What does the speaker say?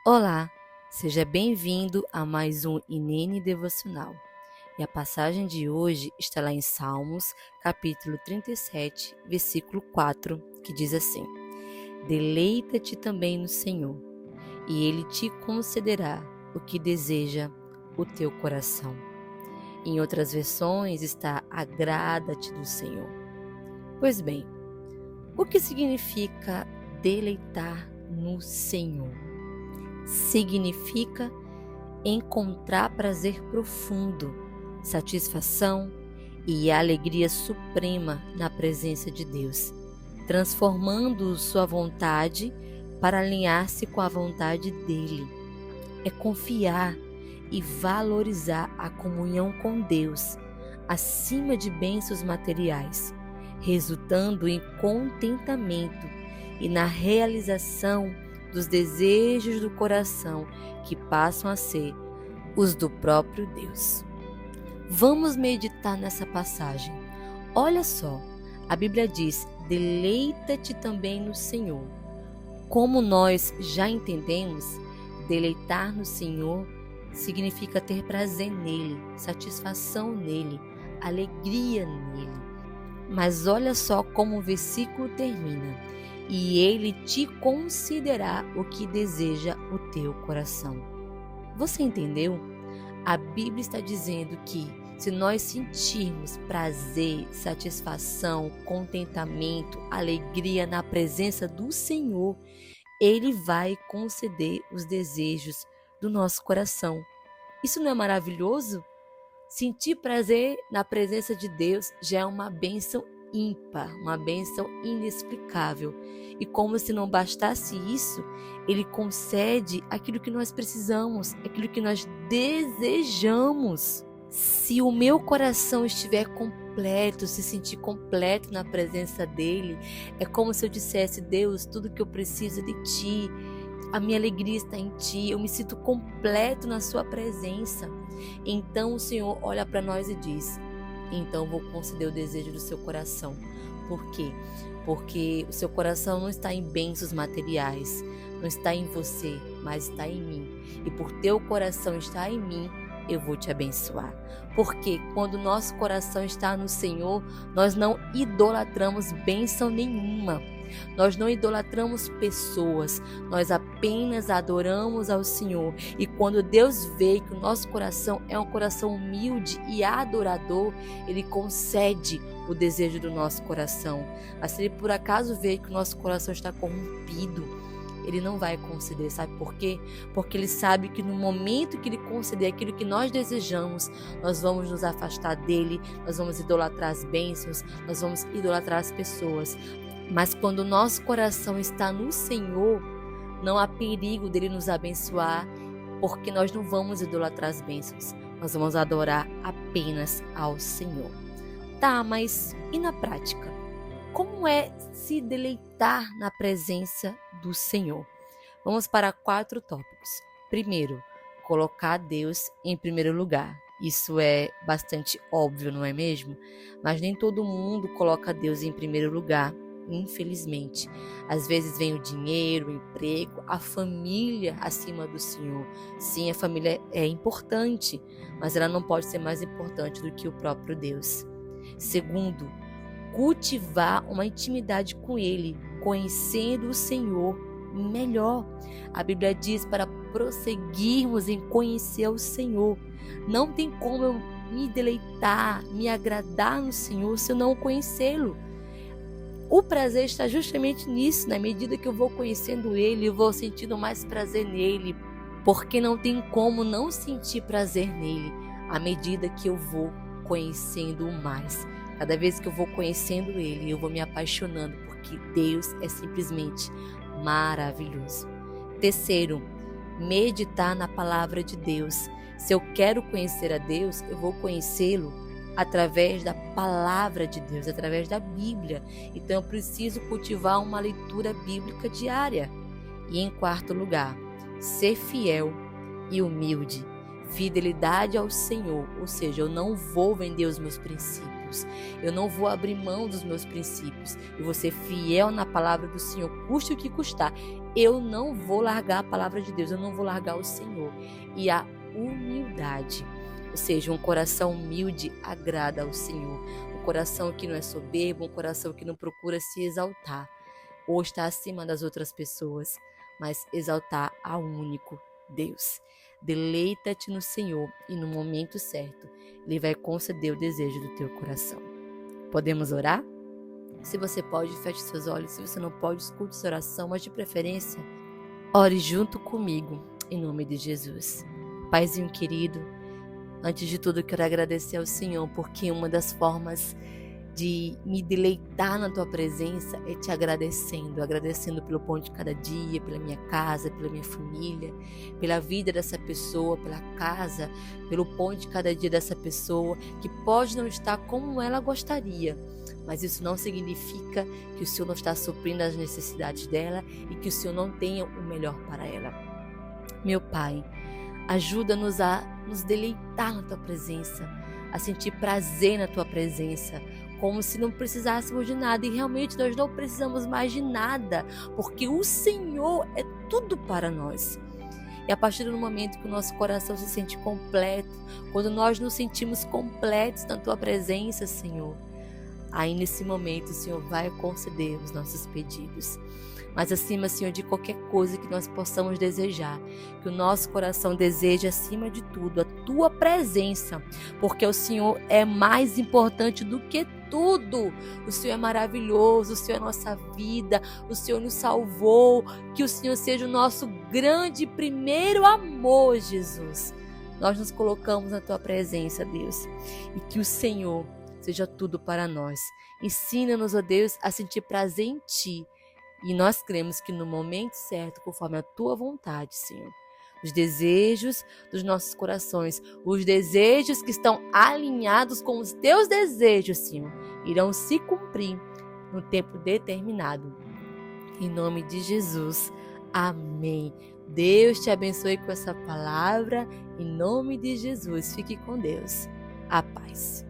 Olá, seja bem-vindo a mais um Inene Devocional. E a passagem de hoje está lá em Salmos, capítulo 37, versículo 4, que diz assim: Deleita-te também no Senhor, e Ele te concederá o que deseja o teu coração. Em outras versões está agrada-te do Senhor. Pois bem, o que significa deleitar no Senhor? Significa encontrar prazer profundo, satisfação e alegria suprema na presença de Deus, transformando sua vontade para alinhar-se com a vontade dele. É confiar e valorizar a comunhão com Deus acima de bênçãos materiais, resultando em contentamento e na realização dos desejos do coração que passam a ser os do próprio Deus. Vamos meditar nessa passagem. Olha só, a Bíblia diz: deleita-te também no Senhor. Como nós já entendemos, deleitar no Senhor significa ter prazer nele, satisfação nele, alegria nele. Mas olha só como o versículo termina: e ele te concederá o que deseja o teu coração. Você entendeu? A Bíblia está dizendo que se nós sentirmos prazer, satisfação, contentamento, alegria na presença do Senhor, Ele vai conceder os desejos do nosso coração. Isso não é maravilhoso? Sentir prazer na presença de Deus já é uma bênção ímpar, uma bênção inexplicável. E como se não bastasse isso, Ele concede aquilo que nós precisamos, aquilo que nós desejamos. Se o meu coração estiver completo, se sentir completo na presença dEle, é como se eu dissesse: Deus, tudo que eu preciso é de Ti. A minha alegria está em Ti, eu me sinto completo na Sua presença. Então o Senhor olha para nós e diz: então vou conceder o desejo do seu coração. Por quê? Porque o seu coração não está em bênçãos materiais, não está em você, mas está em mim. E por teu coração estar em mim, eu vou te abençoar. Porque quando o nosso coração está no Senhor, nós não idolatramos bênção nenhuma. Nós não idolatramos pessoas, nós apenas adoramos ao Senhor. E quando Deus vê que o nosso coração é um coração humilde e adorador, Ele concede o desejo do nosso coração. Mas se Ele por acaso vê que o nosso coração está corrompido, Ele não vai conceder, sabe por quê? Porque Ele sabe que no momento que Ele conceder aquilo que nós desejamos, nós vamos nos afastar dEle, nós vamos idolatrar as bênçãos, nós vamos idolatrar as pessoas. Mas quando o nosso coração está no Senhor, não há perigo dEle nos abençoar, porque nós não vamos idolatrar as bênçãos, nós vamos adorar apenas ao Senhor. Tá, mas e na prática? Como é se deleitar na presença do Senhor? Vamos para 4 tópicos. Primeiro, colocar Deus em primeiro lugar. Isso é bastante óbvio, não é mesmo? Mas nem todo mundo coloca Deus em primeiro lugar, infelizmente. Às vezes vem o dinheiro, o emprego, a família acima do Senhor. Sim, a família é importante, mas ela não pode ser mais importante do que o próprio Deus. Segundo, cultivar uma intimidade com Ele, conhecendo o Senhor melhor. A Bíblia diz para prosseguirmos em conhecer o Senhor. Não tem como eu me deleitar, me agradar no Senhor se eu não conhecê-lo. O prazer está justamente nisso, na medida que eu vou conhecendo Ele, eu vou sentindo mais prazer nele, porque não tem como não sentir prazer nele, à medida que eu vou conhecendo-o mais. Cada vez que eu vou conhecendo Ele, eu vou me apaixonando, porque Deus é simplesmente maravilhoso. Terceiro, meditar na palavra de Deus. Se eu quero conhecer a Deus, eu vou conhecê-lo através da palavra de Deus, através da Bíblia. Então eu preciso cultivar uma leitura bíblica diária. E em quarto lugar, ser fiel e humilde. Fidelidade ao Senhor, ou seja, eu não vou vender os meus princípios. princípios. Eu não vou abrir mão dos meus princípios. Eu vou ser fiel na palavra do Senhor, custe o que custar. Eu não vou largar a palavra de Deus, eu não vou largar o Senhor. E a humildade, ou seja, um coração humilde agrada ao Senhor. Um coração que não é soberbo, um coração que não procura se exaltar ou estar acima das outras pessoas, mas exaltar ao único Deus. Deleita-te no Senhor e no momento certo, Ele vai conceder o desejo do teu coração. Podemos orar? Se você pode, feche seus olhos. Se você não pode, escute essa oração, mas de preferência, ore junto comigo, em nome de Jesus. Paizinho querido, antes de tudo, eu quero agradecer ao Senhor, porque uma das formas de me deleitar na Tua presença é Te agradecendo pelo pão de cada dia, pela minha casa, pela minha família, pela vida dessa pessoa, pela casa, pelo pão de cada dia dessa pessoa, que pode não estar como ela gostaria, mas isso não significa que o Senhor não está suprindo as necessidades dela e que o Senhor não tenha o melhor para ela. Meu Pai, ajuda-nos a nos deleitar na Tua presença, a sentir prazer na Tua presença, como se não precisássemos de nada. E realmente nós não precisamos mais de nada, porque o Senhor é tudo para nós. E a partir do momento que o nosso coração se sente completo, quando nós nos sentimos completos na Tua presença, Senhor, aí nesse momento o Senhor vai conceder os nossos pedidos. Mas acima, Senhor, de qualquer coisa que nós possamos desejar, que o nosso coração deseje acima de tudo a Tua presença, porque o Senhor é mais importante do que tudo. O Senhor é maravilhoso, o Senhor é nossa vida, o Senhor nos salvou, que o Senhor seja o nosso grande primeiro amor, Jesus. Nós nos colocamos na Tua presença, Deus, e que o Senhor seja tudo para nós. Ensina-nos, ó Deus, a sentir prazer em Ti. E nós cremos que no momento certo, conforme a Tua vontade, Senhor, os desejos dos nossos corações, os desejos que estão alinhados com os Teus desejos, Senhor, irão se cumprir no tempo determinado. Em nome de Jesus. Amém. Deus te abençoe com essa palavra. Em nome de Jesus. Fique com Deus. A paz.